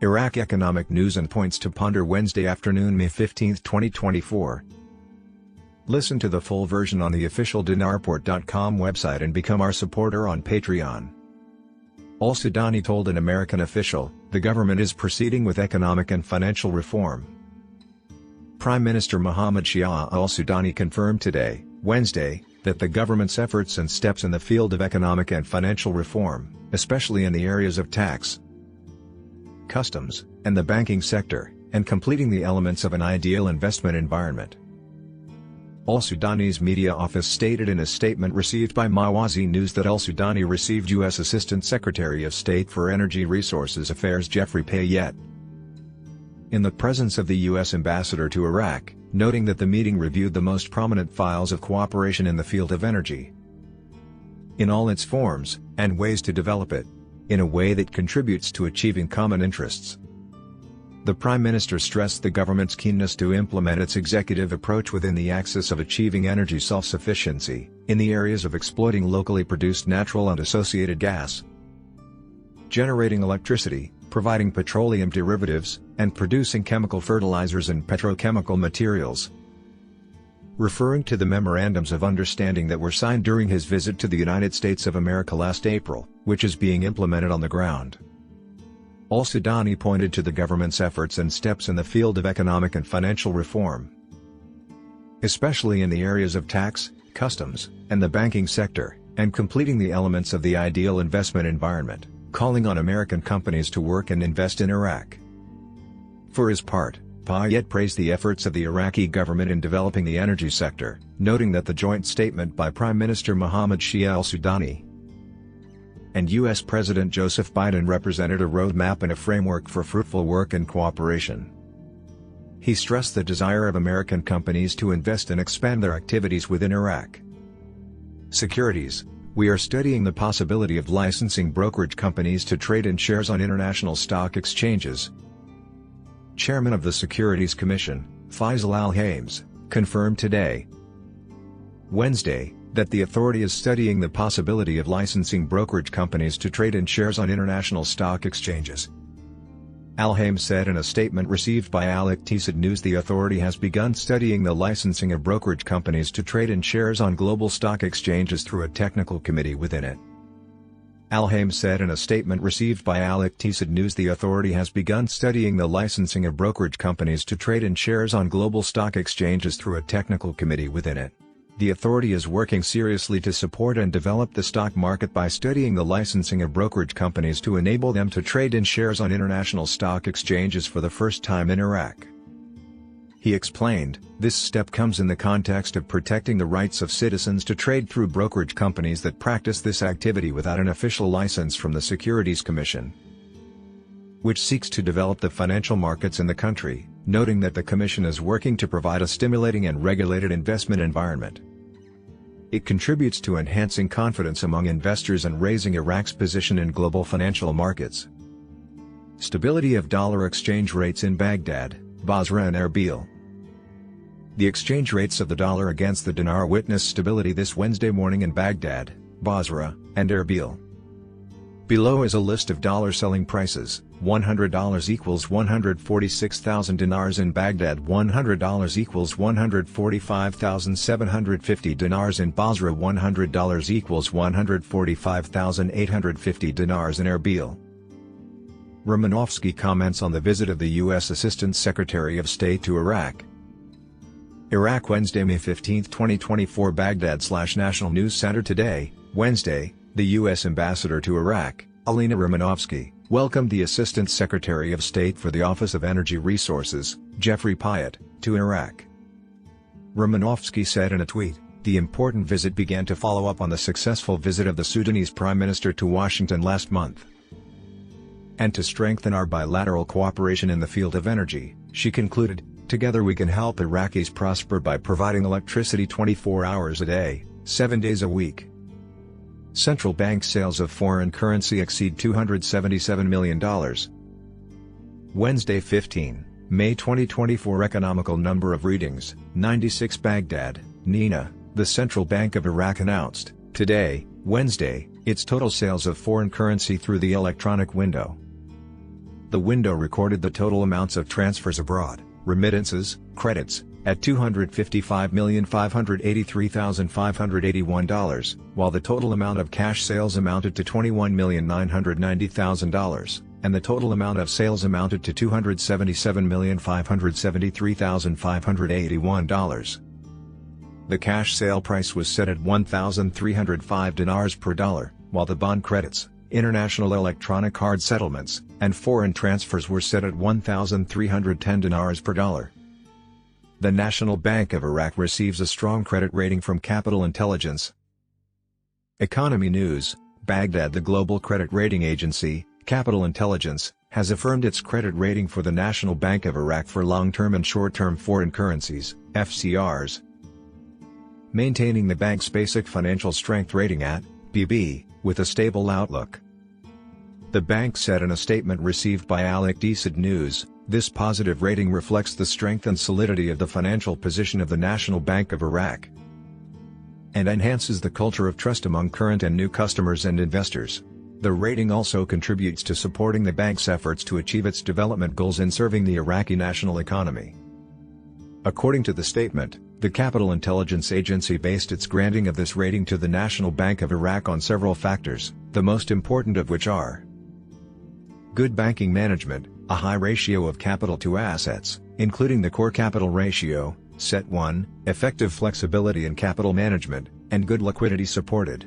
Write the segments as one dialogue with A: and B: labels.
A: Iraq economic news and points to ponder Wednesday afternoon, May 15, 2024. Listen to the full version on the official dinarport.com website and become our supporter on Patreon. Al-Sudani told an American official, the government is proceeding with economic and financial reform. Prime Minister Mohammed Shia al-Sudani confirmed today, Wednesday, that the government's efforts and steps in the field of economic and financial reform, especially in the areas of tax, customs, and the banking sector, and completing the elements of an ideal investment environment. Al-Sudani's media office stated in a statement received by Mawazi News that al-Sudani received U.S. Assistant Secretary of State for Energy Resources Affairs Jeffrey Payette in the presence of the U.S. Ambassador to Iraq, noting that the meeting reviewed the most prominent files of cooperation in the field of energy in all its forms, and ways to develop it in a way that contributes to achieving common interests. The Prime Minister stressed the government's keenness to implement its executive approach within the axis of achieving energy self-sufficiency, in the areas of exploiting locally produced natural and associated gas, generating electricity, providing petroleum derivatives, and producing chemical fertilizers and petrochemical materials. Referring to the memorandums of understanding that were signed during his visit to the United States of America last April, which is being implemented on the ground, Al-Sudani pointed to the government's efforts and steps in the field of economic and financial reform, especially in the areas of tax, customs, and the banking sector, and completing the elements of the ideal investment environment, calling on American companies to work and invest in Iraq. For his part, Payette praised the efforts of the Iraqi government in developing the energy sector, noting that the joint statement by Prime Minister Mohammed Shia al-Sudani and U.S. President Joseph Biden represented a roadmap and a framework for fruitful work and cooperation. He stressed the desire of American companies to invest and expand their activities within Iraq. Securities: we are studying the possibility of licensing brokerage companies to trade in shares on international stock exchanges. Chairman of the Securities Commission, Faisal Al-Hames, confirmed today, Wednesday, that the authority is studying the possibility of licensing brokerage companies to trade in shares on international stock exchanges. Al-Hames said in a statement received by Al-Iqtisad News the authority has begun studying the licensing of brokerage companies to trade in shares on global stock exchanges through a technical committee within it. Al-Hames said in a statement received by Al-Iqtisad News the authority has begun studying the licensing of brokerage companies to trade in shares on global stock exchanges through a technical committee within it. The authority is working seriously to support and develop the stock market by studying the licensing of brokerage companies to enable them to trade in shares on international stock exchanges for the first time in Iraq. He explained, this step comes in the context of protecting the rights of citizens to trade through brokerage companies that practice this activity without an official license from the Securities Commission, which seeks to develop the financial markets in the country, noting that the Commission is working to provide a stimulating and regulated investment environment. It contributes to enhancing confidence among investors and raising Iraq's position in global financial markets. Stability of dollar exchange rates in Baghdad, Basra and Erbil. The exchange rates of the dollar against the dinar witnessed stability this Wednesday morning in Baghdad, Basra, and Erbil. Below is a list of dollar selling prices. $100 equals 146,000 dinars in Baghdad. $100 equals 145,750 dinars in Basra. $100 equals 145,850 dinars in Erbil. Romanovsky comments on the visit of the U.S. Assistant Secretary of State to Iraq. Iraq Wednesday, May 15, 2024. Baghdad/National News Center today, Wednesday, the U.S. Ambassador to Iraq, Alina Romanovsky, welcomed the Assistant Secretary of State for the Office of Energy Resources, Jeffrey Payette, to Iraq. Romanovsky said in a tweet, the important visit began to follow up on the successful visit of the Sudanese Prime Minister to Washington last month, and to strengthen our bilateral cooperation in the field of energy, she concluded, together we can help Iraqis prosper by providing electricity 24 hours a day, 7 days a week. Central bank sales of foreign currency exceed $277 million. Wednesday 15, May 2024. Economical number of readings, 96. Baghdad, Nina, the Central Bank of Iraq announced, today, Wednesday, its total sales of foreign currency through the electronic window. The window recorded the total amounts of transfers abroad, remittances, credits, at $255,583,581, while the total amount of cash sales amounted to $21,990,000, and the total amount of sales amounted to $277,573,581. The cash sale price was set at 1,305 dinars per dollar, while the bond credits, international electronic card settlements, and foreign transfers were set at 1,310 dinars per dollar. The National Bank of Iraq receives a strong credit rating from Capital Intelligence. Economy News: Baghdad. The global credit rating agency, Capital Intelligence, has affirmed its credit rating for the National Bank of Iraq for long-term and short-term foreign currencies, FCRs, maintaining the bank's basic financial strength rating at BB, with a stable outlook. The bank said in a statement received by Al Iqtisad News, "This positive rating reflects the strength and solidity of the financial position of the National Bank of Iraq and enhances the culture of trust among current and new customers and investors." The rating also contributes to supporting the bank's efforts to achieve its development goals in serving the Iraqi national economy. According to the statement, the Capital Intelligence Agency based its granting of this rating to the National Bank of Iraq on several factors, the most important of which are good banking management, a high ratio of capital to assets, including the core capital ratio, CET1, effective flexibility in capital management, and good liquidity supported.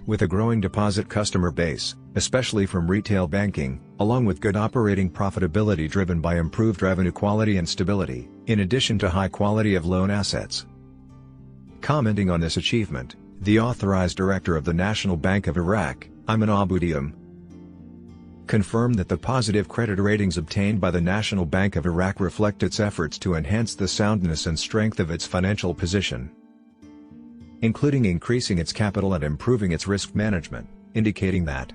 A: With a growing deposit customer base, especially from retail banking, along with good operating profitability driven by improved revenue quality and stability, in addition to high quality of loan assets. Commenting on this achievement, the authorized director of the National Bank of Iraq, Ayman Aboudiam, confirmed that the positive credit ratings obtained by the National Bank of Iraq reflect its efforts to enhance the soundness and strength of its financial position, including increasing its capital and improving its risk management, indicating that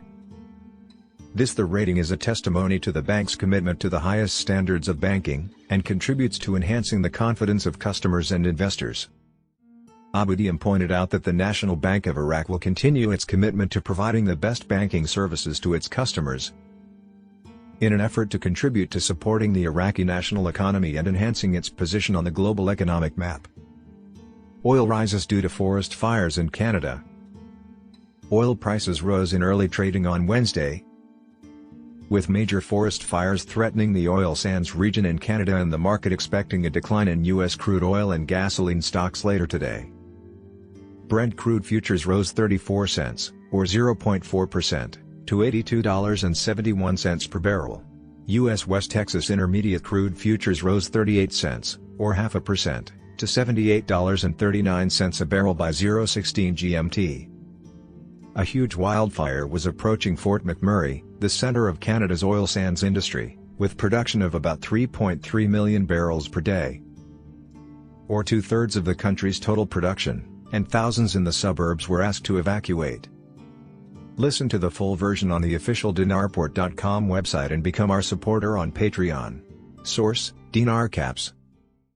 A: the rating is a testimony to the bank's commitment to the highest standards of banking, and contributes to enhancing the confidence of customers and investors. Aboudiam pointed out that the National Bank of Iraq will continue its commitment to providing the best banking services to its customers in an effort to contribute to supporting the Iraqi national economy and enhancing its position on the global economic map. Oil rises due to forest fires in Canada. Oil prices rose in early trading on Wednesday, with major forest fires threatening the oil sands region in Canada and the market expecting a decline in U.S. crude oil and gasoline stocks later today. Brent crude futures rose 34 cents, or 0.4%, to $82.71 per barrel. U.S. West Texas Intermediate crude futures rose 38 cents, or 0.5%, to $78.39 a barrel by 0:16 GMT. A huge wildfire was approaching Fort McMurray, the center of Canada's oil sands industry, with production of about 3.3 million barrels per day, or two-thirds of the country's total production, and thousands in the suburbs were asked to evacuate. Listen to the full version on the official dinarport.com website and become our supporter on Patreon. Source: Dinar Caps.